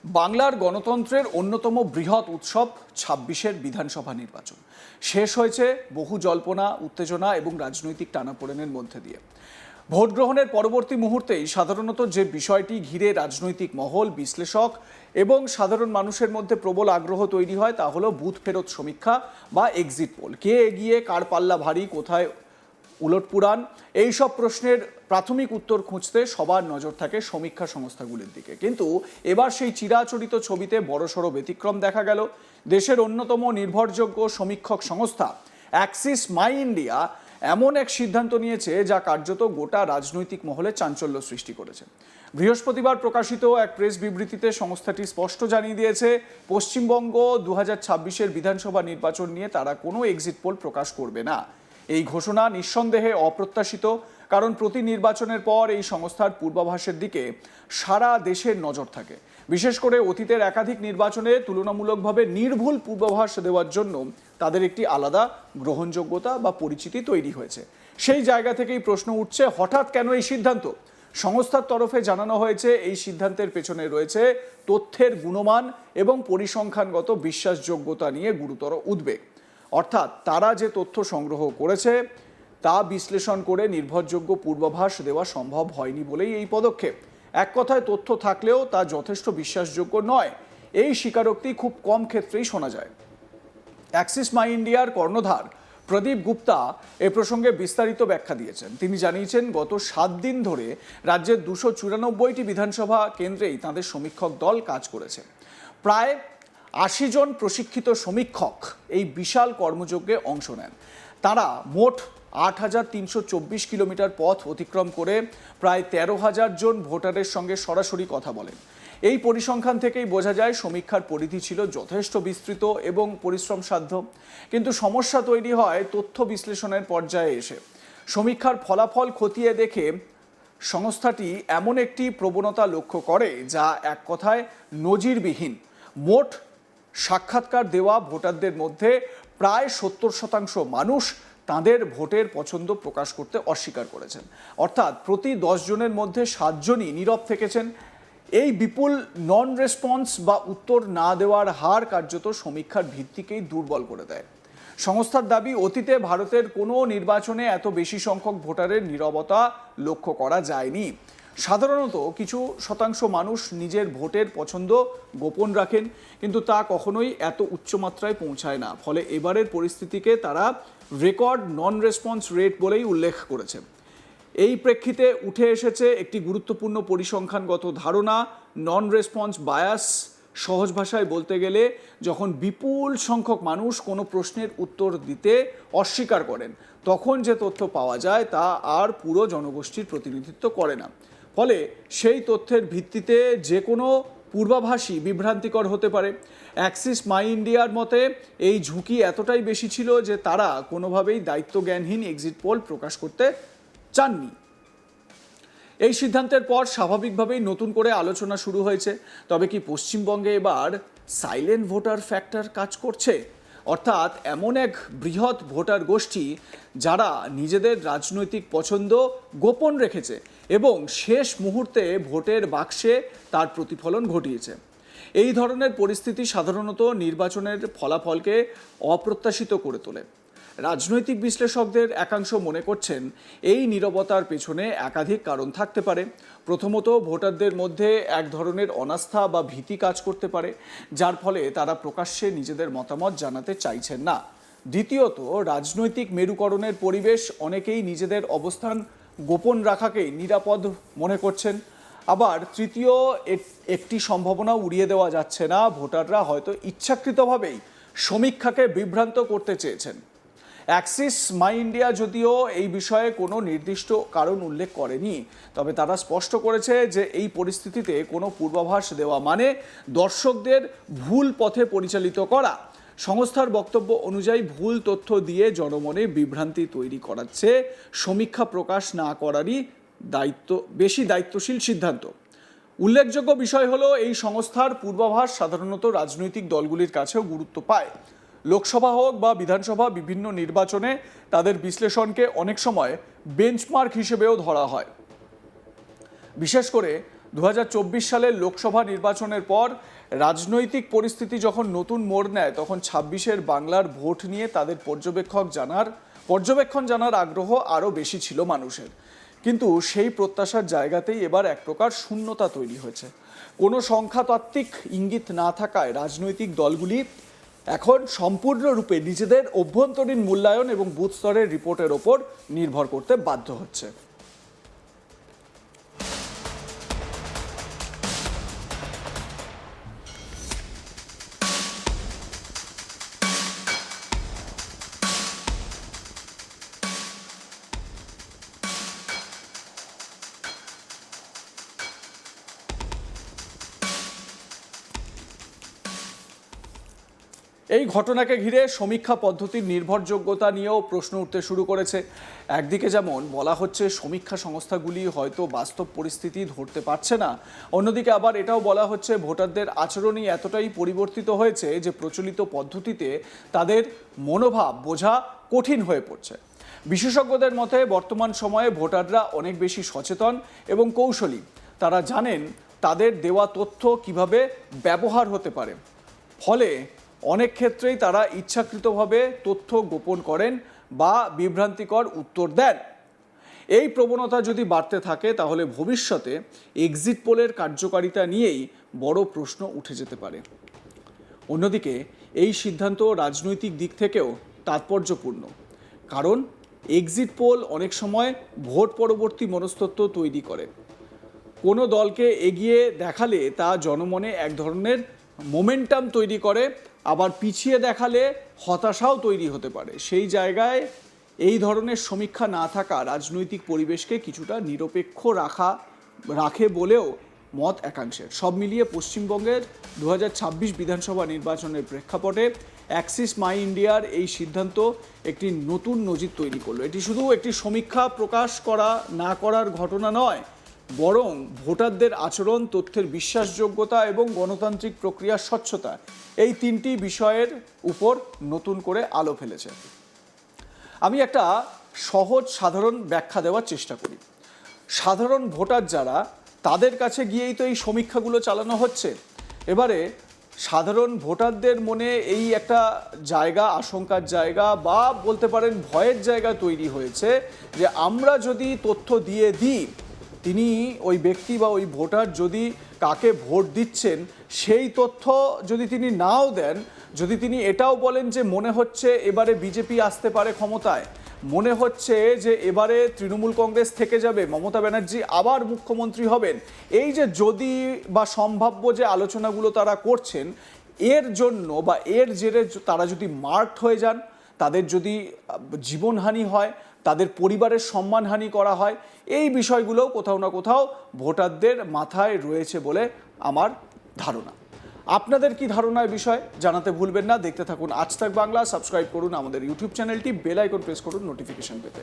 বাংলার গণতন্ত্রের অন্যতম বৃহৎ উৎসব ২৬-এর বিধানসভা নির্বাচন শেষ হয়েছে বহু জল্পনা, উত্তেজনা এবং রাজনৈতিক টানাপোড়েনের মধ্যে দিয়ে। ভোট গ্রহণের পরবর্তী মুহূর্তেই সাধারণত যে বিষয়টি ঘিরে রাজনৈতিক মহল, বিশ্লেষক এবং সাধারণ মানুষের মধ্যে প্রবল আগ্রহ তৈরি হয় তা হলো বুথ ফেরত সমীক্ষা বা এক্সিট পোল। কে এগিয়ে, কার পাল্লা ভারী, কোথায় উলটপুরাণ, এইসব প্রশ্নের প্রাথমিক উত্তর খুঁজতে সবার নজর থাকে সমীক্ষা সংস্থাগুলির দিকে। কিন্তু এবার সেই চিরাচরিত ছবিতে বড়সড় ব্যতিক্রম দেখা গেল। দেশের অন্যতম নির্ভরযোগ্য সমীক্ষক সংস্থা অ্যাক্সিস মাই ইন্ডিয়া এমন এক সিদ্ধান্ত নিয়েছে যা কার্যত গোটা রাজনৈতিক মহলে চাঞ্চল্য সৃষ্টি করেছে। বৃহস্পতিবার প্রকাশিত এক প্রেস বিবৃতিতে সংস্থাটি স্পষ্ট জানিয়ে দিয়েছে, পশ্চিমবঙ্গ ২০২৬-এর বিধানসভা নির্বাচন নিয়ে তারা কোনো এক্সিট পোল প্রকাশ করবে না। এই ঘোষণা নিঃসন্দেহে অপ্রত্যাশিত, কারণ প্রতি নির্বাচনের পর এই সংস্থার পূর্বাভাসের দিকে সারা দেশের নজর থাকে। বিশেষ করে অতীতের একাধিক নির্বাচনে তুলনামূলকভাবে নির্ভুল পূর্বাভাস দেওয়ার জন্য তাদের একটি আলাদা গ্রহণযোগ্যতা বা পরিচিতি তৈরি হয়েছে। সেই জায়গা থেকেই প্রশ্ন উঠছে, হঠাৎ কেন এই সিদ্ধান্ত? সংস্থার তরফে জানানো হয়েছে, এই সিদ্ধান্তের পেছনে রয়েছে তথ্যের গুণমান এবং পরিসংখ্যানগত বিশ্বাসযোগ্যতা নিয়ে গুরুতর উদ্বেগ। অর্থাৎ তারা যে তথ্য সংগ্রহ করেছে তা বিশ্লেষণ করে নির্ভরযোগ্য পূর্বাভাস দেওয়া সম্ভব হয়নি বলেই এই পদক্ষেপ। এক কথায়, তথ্য থাকলেও তা যথেষ্ট বিশ্বাসযোগ্য নয়, এই স্বীকারোক্তি খুব কম ক্ষেত্রেই শোনা যায়। অ্যাক্সিস মাই ইন্ডিয়ার কর্ণধার প্রদীপ গুপ্তা এ প্রসঙ্গে বিস্তারিত ব্যাখ্যা দিয়েছেন। তিনি জানিয়েছেন, গত ৭ দিন ধরে রাজ্যের ২৯৪টি বিধানসভা কেন্দ্রেই তাঁদের সমীক্ষক দল কাজ করেছে। প্রায় ৮০ জন প্রশিক্ষিত সমীক্ষক এই বিশাল কর্মযজ্ঞে অংশ নেন। তারা মোট ৮,৩২৪ কিলোমিটার পথ অতিক্রম করে প্রায় ১৩,০০০ জন ভোটারের সঙ্গে সরাসরি কথা বলেন। এই পরিসংখ্যান থেকেই বোঝা যায় সমীক্ষার পরিধি ছিল যথেষ্ট বিস্তৃত এবং পরিশ্রমসাধ্য। কিন্তু সমস্যা তৈরি হয় তথ্য বিশ্লেষণের পর্যায়ে এসে। সমীক্ষার ফলাফল খতিয়ে দেখে সংস্থাটি এমন একটি প্রবণতা লক্ষ্য করে যা এক কথায় নজিরবিহীন। মোট সাক্ষাৎকার দেওয়া ভোটারদের মধ্যে প্রায় ৭০% মানুষ তাদের ভোটের পছন্দ প্রকাশ করতে অস্বীকার করেছেন। অর্থাৎ প্রতি ১০ জনের মধ্যে ৭ জনই নীরব থেকেছেন। এই বিপুল নন রেসপন্স বা উত্তর না দেওয়ার হার কার্যত সমীক্ষার ভিত্তিকেই দুর্বল করে দেয়। সংস্থার দাবি, অতীতে ভারতের কোনো নির্বাচনে এত বেশি সংখ্যক ভোটারের নীরবতা লক্ষ্য করা যায়নি। সাধারণত কিছু শতাংশ মানুষ নিজের ভোটের পছন্দ গোপন রাখেন, কিন্তু তা কখনোই এত উচ্চমাত্রায় পৌঁছায় না। ফলে এবারের পরিস্থিতিকে তারা রেকর্ড নন রেসপন্স রেট বলেই উল্লেখ করেছে। এই প্রেক্ষিতে উঠে এসেছে একটি গুরুত্বপূর্ণ পরিসংখ্যানগত ধারণা, নন রেসপন্স বায়াস। সহজ ভাষায় বলতে গেলে, যখন বিপুল সংখ্যক মানুষ কোনো প্রশ্নের উত্তর দিতে অস্বীকার করেন, তখন যে তথ্য পাওয়া যায় তা আর পুরো জনগোষ্ঠীর প্রতিনিধিত্ব করে না। ফলে সেই তথ্যের ভিত্তিতে যে কোনো পূর্বাভাসই বিভ্রান্তিকর হতে পারে। অ্যাক্সিস মাই ইন্ডিয়ার মতে এই ঝুঁকি এতটাই বেশি ছিল যে তারা কোনোভাবেই দায়িত্বজ্ঞানহীন এক্সিট পোল প্রকাশ করতে চাননি। এই সিদ্ধান্তের পর স্বাভাবিকভাবেই নতুন করে আলোচনা শুরু হয়েছে। তবে কি পশ্চিমবঙ্গে এবার সাইলেন্ট ভোটার ফ্যাক্টর কাজ করছে? অর্থাৎ এমন এক বৃহৎ ভোটার গোষ্ঠী যারা নিজেদের রাজনৈতিক পছন্দ গোপন রেখেছে এবং শেষ মুহূর্তে ভোটের বাক্সে তার প্রতিফলন ঘটিয়েছে। এই ধরনের পরিস্থিতি সাধারণত নির্বাচনের ফলাফলকে অপ্রত্যাশিত করে তোলে। রাজনৈতিক বিশ্লেষকদের একাংশ মনে করছেন, এই নীরবতার পেছনে একাধিক কারণ থাকতে পারে। প্রথমত, ভোটারদের মধ্যে এক ধরনের অনাস্থা বা ভীতি কাজ করতে পারে, যার ফলে তারা প্রকাশ্যে নিজেদের মতামত জানাতে চাইছেন না। দ্বিতীয়ত, রাজনৈতিক মেরুকরণের পরিবেশ, অনেকেই নিজেদের অবস্থান গোপন রাখাকেই নিরাপদ মনে করছেন। আবার তৃতীয় একটি সম্ভাবনা উড়িয়ে দেওয়া যাচ্ছে না, ভোটাররা হয়তো ইচ্ছাকৃতভাবেই সমীক্ষাকে বিভ্রান্ত করতে চেয়েছেন। অ্যাক্সিস মাই ইন্ডিয়া যদিও এই বিষয়ে কোনো নির্দিষ্ট কারণ উল্লেখ করেনি, তবে তারা স্পষ্ট করেছে যে এই পরিস্থিতিতে কোনো পূর্বাভাস দেওয়া মানে দর্শকদের ভুল পথে পরিচালিত করা। সংস্থার বক্তব্য অনুযায়ী, ভুল তথ্য দিয়ে জনমনে বিভ্রান্তি তৈরি করাচ্ছে সমীক্ষা প্রকাশ না করারই বেশি দায়িত্বশীল সিদ্ধান্ত। উল্লেখযোগ্য বিষয় হলো, এই সংস্থার পূর্বাভাস সাধারণত রাজনৈতিক দলগুলির কাছেও গুরুত্ব পায়। লোকসভা হোক বা বিধানসভা, বিভিন্ন নির্বাচনে তাদের বিশ্লেষণকে অনেক সময় বেঞ্চমার্ক হিসেবেও ধরা হয়। বিশেষ করে সালের লোকসভা নির্বাচনের পর রাজনৈতিক পরিস্থিতি যখন নতুন মোড় নেয়, তখন ২৬-এর বাংলার ভোট নিয়ে তাদের পর্যবেক্ষণ জানার আগ্রহ আরও বেশি ছিল মানুষের। কিন্তু সেই প্রত্যাশার জায়গাতেই এবার এক প্রকার শূন্যতা তৈরি হয়েছে। কোনো সংখ্যাতাত্ত্বিক ইঙ্গিত না থাকায় রাজনৈতিক দলগুলি এখন সম্পূর্ণরূপে নিজেদের অভ্যন্তরীণ মূল্যায়ন এবং বুথ স্তরের রিপোর্টের ওপর নির্ভর করতে বাধ্য হচ্ছে। এই ঘটনাকে ঘিরে সমীক্ষা পদ্ধতির নির্ভরযোগ্যতা নিয়েও প্রশ্ন উঠতে শুরু করেছে। একদিকে যেমন বলা হচ্ছে সমীক্ষা সংস্থাগুলি হয়তো বাস্তব পরিস্থিতি ধরতে পারছে না, অন্যদিকে আবার এটাও বলা হচ্ছে ভোটারদের আচরণই এতটাই পরিবর্তিত হয়েছে যে প্রচলিত পদ্ধতিতে তাদের মনোভাব বোঝা কঠিন হয়ে পড়ছে। বিশেষজ্ঞদের মতে বর্তমান সময়ে ভোটাররা অনেক বেশি সচেতন এবং কৌশলী। তারা জানেন তাদের দেওয়া তথ্য কিভাবে ব্যবহার হতে পারে, ফলে অনেক ক্ষেত্রেই তারা ইচ্ছাকৃতভাবে তথ্য গোপন করেন বা বিভ্রান্তিকর উত্তর দেন। এই প্রবণতা যদি বাড়তে থাকে তাহলে ভবিষ্যতে এক্সিট পোলের কার্যকারিতা নিয়েই বড় প্রশ্ন উঠে যেতে পারে। অন্যদিকে এই সিদ্ধান্ত রাজনৈতিক দিক থেকেও তাৎপর্যপূর্ণ, কারণ এক্সিট পোল অনেক সময় ভোট পরবর্তী মনস্তত্ত্ব তৈরি করে। কোনো দলকে এগিয়ে দেখালে তা জনমনে এক ধরনের মোমেন্টাম তৈরি করে, আবার পিছিয়ে দেখালে হতাশাও তৈরি হতে পারে। সেই জায়গায় এই ধরনের সমীক্ষা না থাকা রাজনৈতিক পরিবেশকে কিছুটা নিরপেক্ষ রাখে বলেও মত একাংশের। সব মিলিয়ে পশ্চিমবঙ্গের 2026 বিধানসভা নির্বাচনের প্রেক্ষাপটে অ্যাক্সিস মাই ইন্ডিয়ার এই সিদ্ধান্ত একটি নতুন নজির তৈরি করলো। এটি শুধু একটি সমীক্ষা প্রকাশ করা না করার ঘটনা নয়, বরং ভোটারদের আচরণ, তথ্যের বিশ্বাসযোগ্যতা এবং গণতান্ত্রিক প্রক্রিয়ার স্বচ্ছতা, এই তিনটি বিষয়ের উপর নতুন করে আলো ফেলেছে। আমি একটা সহজ সাধারণ ব্যাখ্যা দেওয়ার চেষ্টা করি। সাধারণ ভোটার যারা, তাদের কাছে গিয়েই তো এই সমীক্ষাগুলো চালানো হচ্ছে। এবারে সাধারণ ভোটারদের মনে এই একটা জায়গা, আশঙ্কার জায়গা বা বলতে পারেন ভয়ের জায়গা তৈরি হয়েছে যে আমরা যদি তথ্য দিয়ে দিই, তিনি ওই ব্যক্তি বা ওই ভোটার যদি কাকে ভোট দিচ্ছেন সেই তথ্য যদি তিনি নাও দেন, যদি তিনি এটাও বলেন যে মনে হচ্ছে এবারে বিজেপি আসতে পারে ক্ষমতায়, মনে হচ্ছে যে এবারে তৃণমূল কংগ্রেস থেকে যাবে, মমতা ব্যানার্জি আবার মুখ্যমন্ত্রী হবেন, এই যে যদি বা সম্ভাব্য যে আলোচনাগুলো তারা করছেন, এর জন্য বা এর জেরে তারা যদি মার্কড হয়ে যান, তাদের যদি জীবনহানি হয়, তাদের পরিবারের সম্মানহানি করা হয়, এই বিষয়গুলোও কোথাও না কোথাও ভোটারদের মাথায় রয়েছে বলে আমার ধারণা। আপনাদের কি ধারণা এই বিষয়ে জানাতে ভুলবেন না। দেখতে থাকুন আজ তাক বাংলা, সাবস্ক্রাইব করুন আমাদের ইউটিউব চ্যানেলটি, বেল আইকন প্রেস করুন নোটিফিকেশন পেতে।